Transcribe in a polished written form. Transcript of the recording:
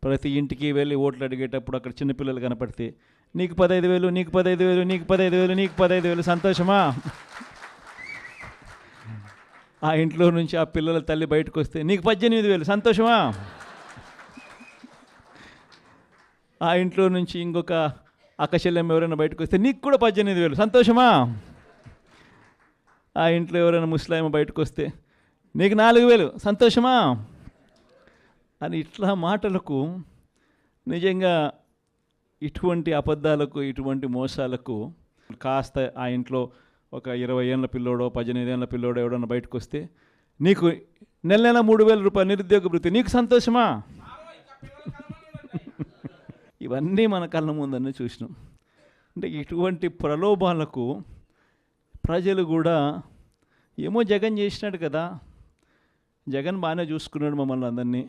ప్రతి ఇంటికి వెళ్ళి ఓట్లు అడిగేటప్పుడు అక్కడ చిన్నపిల్లలు కనపడితే నీకు 15,000, నీకు 15,000, నీకు 15,000, నీకు 15,000, సంతోషమా? ఆ ఇంట్లో నుంచి ఆ పిల్లల తల్లి బయటకు వస్తే నీకు 18,000, సంతోషమా? ఆ ఇంట్లో నుంచి ఇంకొక అక్కచెల్లెమ్మ ఎవరైనా బయటకు వస్తే నీకు కూడా 18,000, సంతోషమా? ఆ ఇంట్లో ఎవరైనా ముస్లాం బయటకు వస్తే నీకు 4,000, సంతోషమా? అని ఇట్లా మాటలకు నిజంగా ఇటువంటి అబద్ధాలకు, ఇటువంటి మోసాలకు కాస్త ఆ ఇంట్లో ఒక 20 ఏళ్ళ పిల్లోడో 18 ఏళ్ళ పిల్లోడో ఎవడన్నా బయటకు వస్తే నీకు నెల నెల 3,000 రూపాయలు నిరుద్యోగ భృతి, నీకు సంతోషమా? ఇవన్నీ మన కళ్ళ ముందన్నీ చూసినాం. అంటే ఇటువంటి ప్రలోభాలకు ప్రజలు కూడా ఏమో జగన్ చేసినాడు కదా, జగన్ బాగానే చూసుకున్నాడు మమ్మల్ని అందరినీ,